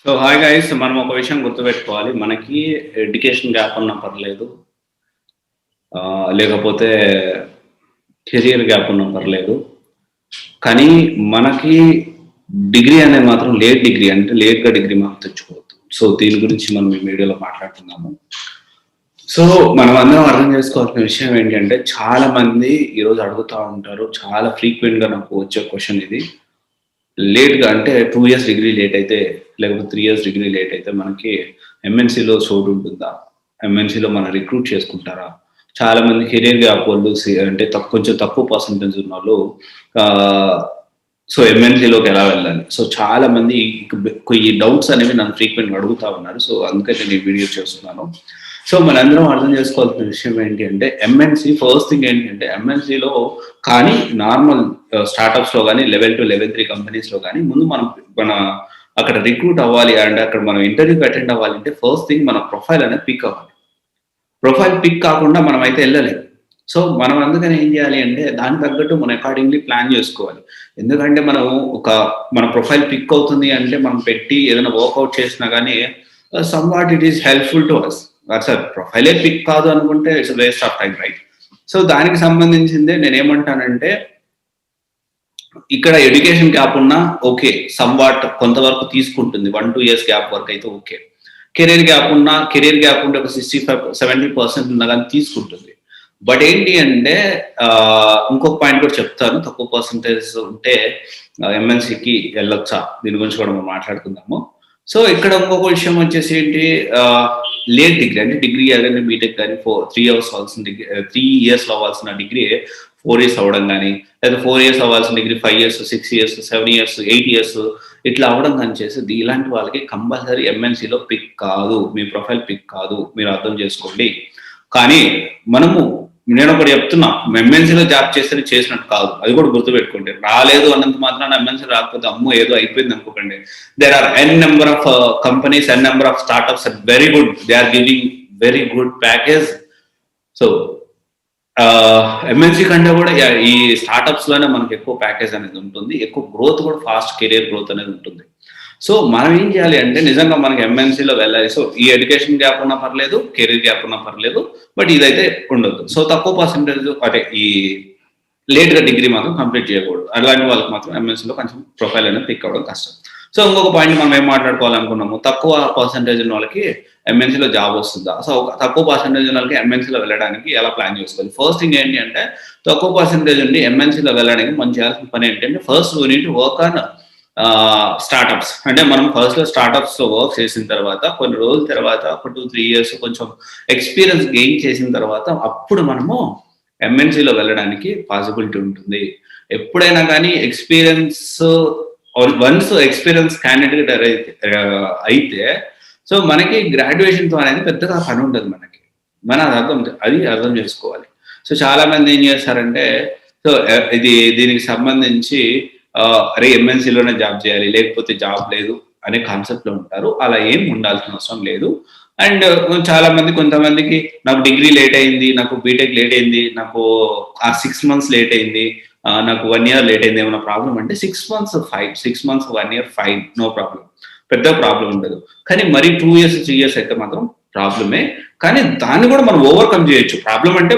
So hi guys, మనం ఒక విషయం గుర్తుపెట్టుకోవాలి. మనకి ఎడ్యుకేషన్ గ్యాప్ ఉన్నా పర్లేదు. లేకపోతే కెరియర్ గ్యాప్ ఉన్నా పర్లేదు. కానీ మనకి డిగ్రీ అనేది మాత్రం లేట్ డిగ్రీ అంటే లేట్‌గా డిగ్రీ మనం తెచ్చుకోవద్దు. సో దీని గురించి మనం ఈ వీడియోలో మాట్లాడుకుందాము. సో మనం అందరం అర్థం చేసుకోవాల్సిన విషయం ఏంటంటే చాలా మంది ఈరోజు అడుగుతా ఉంటారు. చాలా ఫ్రీక్వెంట్‌గా నాకు వచ్చే క్వెషన్ ఇది. లేట్‌గా అంటే 2 ఇయర్స్ డిగ్రీ లేట్ అయితే, లేకపోతే 3 ఇయర్స్ డిగ్రీ లేట్ అయితే మనకి ఎంఎన్‌సిలో చోటుంటుందా? ఎంఎన్‌సిలో మనం రిక్రూట్ చేసుకుంటారా? చాలామంది కెరియర్ గ్యాప్ వోళ్ళు అంటే కొంచెం తక్కువ పర్సెంటేజ్ ఉన్నోళ్ళు ఆహ్, సో ఎంఎన్‌సిలోకి ఎలా వెళ్ళాలి? సో చాలామంది ఈ డౌట్స్ అనేవి నన్ను ఫ్రీక్వెంట్‌గా అడుగుతా ఉన్నారు. సో అందుకే నేను ఈ వీడియో చేస్తున్నాను. సో మనందరం అర్థం చేసుకోవాల్సిన విషయం ఏంటి అంటే ఎంఎన్‌సి ఫస్ట్ థింగ్ ఏంటంటే ఎంఎన్‌సిలో కానీ నార్మల్ స్టార్టప్స్‌లో గాని లెవెల్ 2, లెవెల్ 3 కంపెనీస్‌లో గాని ముందు మన అక్కడ రిక్రూట్ అవ్వాలి అంటే అక్కడ మనం ఇంటర్వ్యూకి అటెండ్ అవ్వాలంటే ఫస్ట్ థింగ్ మన ప్రొఫైల్ అనేది పిక్ అవ్వాలి. ప్రొఫైల్ పిక్ కాకుండా మనమైతే ఎళ్ళలేం. సో మనం అందుకని ఏం చేయాలి అంటే దానికి తగ్గట్టు మనం అకార్డింగ్‌లీ ప్లాన్ చేసుకోవాలి. ఎందుకంటే మనం మన ప్రొఫైల్ పిక్ అవుతుంది అంటే మనం పెట్టి ఏదైనా వర్కౌట్ చేసినా గాని somewhat it is helpful to us. Sir ప్రొఫైలే పిక్ కాదు అనుకుంటే it's waste of time right. So దానికి సంబంధించిందే నేనేమంటానంటే ఇక్కడ ఎడ్యుకేషన్ గ్యాప్ ఉన్నా ఓకే. సమ్‌వాట్ కొంతవరకు తీసుకుంటుంది. 1, 2 ఇయర్స్ గ్యాప్ వరకు అయితే ఓకే. కెరియర్ గ్యాప్ ఉంటే ఒక 65, 70% ఉన్నా గాని తీసుకుంటుంది. బట్ ఏంటి అంటే ఇంకొక పాయింట్ కూడా చెప్తాను. తక్కువ పర్సెంటేజ్ ఉంటే ఎంఎన్‌సికి ఎళ్ళొచ్చా? దీని గురించి కూడా మనం మాట్లాడుకుందాము. సో ఇక్కడ ఇంకొక విషయం వచ్చేసి ఏంటి లేట్ డిగ్రీ అంటే డిగ్రీ గాని బీటెక్ గాని 3 ఇయర్స్ అవ్వాల్సిన డిగ్రీ 3 ఇయర్స్‌లో అవ్వాల్సిన డిగ్రీ 4 ఇయర్స్ అవ్వడం గాని, లేదా 4 ఇయర్స్ అవ్వాల్సిన degree 5 years, 6 years, 7 years, 8 years ఇట్లా అవ్వడం గాని చేసేది ఇలాంటి వాళ్ళకి కంపల్సరీ ఎంఎన్‌సిలో పిక్ కాదు. మీ ప్రొఫైల్ పిక్ కాదు. మీరు అర్థం చేసుకోండి. కానీ మనము నేనొకటి చెప్తున్నా. ఎంఎన్‌సిలో జాబ్ చేస్తేనే చేసినట్టు కాదు. అది కూడా గుర్తుపెట్టుకోండి. రాలేదు అన్నంత మాత్రాన ఎంఎన్‌సి రాకపోతే అమ్మో ఏదో అయిపోయింది అనుకోకండి. There are N number of companies, N number of startups are very good. They are giving very good package. So MNC కంటే కూడా ఈ స్టార్టప్స్ లోనే మనకి ఎక్కువ ప్యాకేజ్ అనేది ఉంటుంది. ఎక్కువ గ్రోత్ కూడా ఫాస్ట్ కెరియర్ గ్రోత్ అనేది ఉంటుంది. సో మనం ఏం చేయాలి అంటే నిజంగా మనకి ఎంఎన్‌సిలో వెళ్ళాలి. సో ఈ ఎడ్యుకేషన్ గ్యాప్ ఉన్నా పర్లేదు, కెరీర్ గ్యాప్ ఉన్నా పర్లేదు. బట్ ఇదైతే ఉండొద్దు. సో తక్కువ పర్సెంటేజ్ అంటే ఈ లేట్‌గా డిగ్రీ మాత్రం కంప్లీట్ చేయకూడదు. అలాంటి వాళ్ళకి మాత్రం ఎంఎన్‌సిలో కొంచెం ప్రొఫైల్ అనేది పిక్ అవ్వడం కష్టం. సో ఇంకొక పాయింట్ మనం ఏం మాట్లాడుకోవాలనుకున్నాము, తక్కువ పర్సెంటేజ్ ఉన్న వాళ్ళకి ఎంఎన్‌సిలో జాబ్ వస్తుందా? సో తక్కువ పర్సెంటేజ్ ఉన్న వాళ్ళకి ఎంఎన్‌సిలో వెళ్ళడానికి ఎలా ప్లాన్ చేసుకోవాలి? ఫస్ట్ థింగ్ ఏంటి అంటే తక్కువ పర్సెంటేజ్ ఉండి ఎంఎన్‌సిలో వెళ్ళడానికి మనం చేయాల్సిన పని ఏంటంటే first we need to work on startups. అంటే మనం ఫస్ట్‌లో స్టార్టప్స్‌లో వర్క్ చేసిన తర్వాత కొన్ని రోజుల తర్వాత ఒక 2, 3 ఇయర్స్ కొంచెం ఎక్స్‌పీరియన్స్ గెయిన్ చేసిన తర్వాత అప్పుడు మనము ఎంఎన్‌సిలో వెళ్ళడానికి పాసిబిలిటీ ఉంటుంది. ఎప్పుడైనా గానీ వన్స్ ఎక్స్‌పీరియన్స్ క్యాండిడేట్ అయితే సో మనకి గ్రాడ్యుయేషన్‌తో అనేది పెద్దగా పని ఉండదు మనకి. మనం అది అర్థం చేసుకోవాలి. సో చాలా మంది ఏం చేస్తారంటే సో దీనికి సంబంధించి అరే ఎంఎన్‌సిలోనే జాబ్ చేయాలి. లేకపోతే జాబ్ లేదు అనే కాన్సెప్ట్‌లో ఉంటారు. అలా ఏం ఉండాల్సిన అవసరం లేదు. అండ్ కొంతమందికి నాకు డిగ్రీ లేట్ అయింది. నాకు బీటెక్ లేట్ అయింది. నాకు 6 మంత్స్ లేట్ అయింది. నాకు 1 ఇయర్ లేట్ అయింది. ఏమైనా ప్రాబ్లమ్ అంటే 6 months fine. 6 months, 1 year fine. No problem. పెద్ద ప్రాబ్లమ్ ఉండదు. కానీ మరి 2 ఇయర్స్, 3 ఇయర్స్ అయితే మాత్రం ప్రాబ్లమే. కానీ దాన్ని కూడా మనం ఓవర్‌కమ్ చేయొచ్చు. ప్రాబ్లమ్ అంటే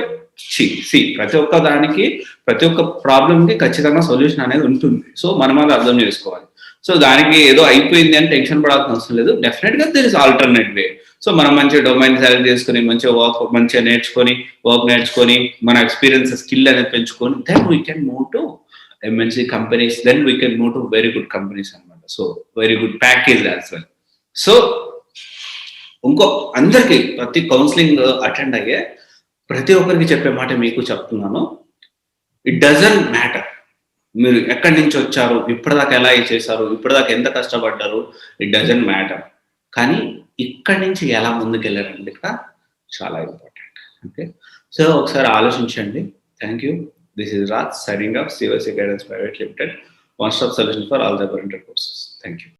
ప్రతి ఒక్క ప్రాబ్లమ్‌కి ఖచ్చితంగా సొల్యూషన్ అనేది ఉంటుంది. సో మనం అది అర్థం చేసుకోవాలి. సో దానికి ఏదో అయిపోయింది అని టెన్షన్ పడాల్సిన అవసరం లేదు. డెఫినిట్‌గా there is alternate way. So మనం మంచిగా డొమైన్ సెలెక్ట్ చేసుకొని, మంచిగా నేర్చుకొని, వర్క్ నేర్చుకొని, మన ఎక్స్‌పీరియన్స్, స్కిల్ అనేది పెంచుకొని then we can move to MNC companies. Then we can move to very good companies అన్నమాట. So very good package as well. So అందరికి ప్రతి కౌన్సెలింగ్ అటెండ్ అయ్యే ప్రతి ఒక్కరికి చెప్పే మాట మీకు చెప్తున్నాను. It doesn't matter. మీరు ఎక్కడి నుంచి వచ్చారు? ఇప్పటిదాకా ఎలా చేశారు? ఇప్పటిదాకా ఎంత కష్టపడ్డారు? It doesn't matter. కానీ ఇక్కడి నుంచి ఎలా ముందుకెళ్లారనేది ఇక్కడ చాలా ఇంపార్టెంట్. ఓకే. సో ఒకసారి ఆలోచించండి. Thank you. This is Raj signing off CYC guidance private limited. One stop solution for all the inter courses. Thank you.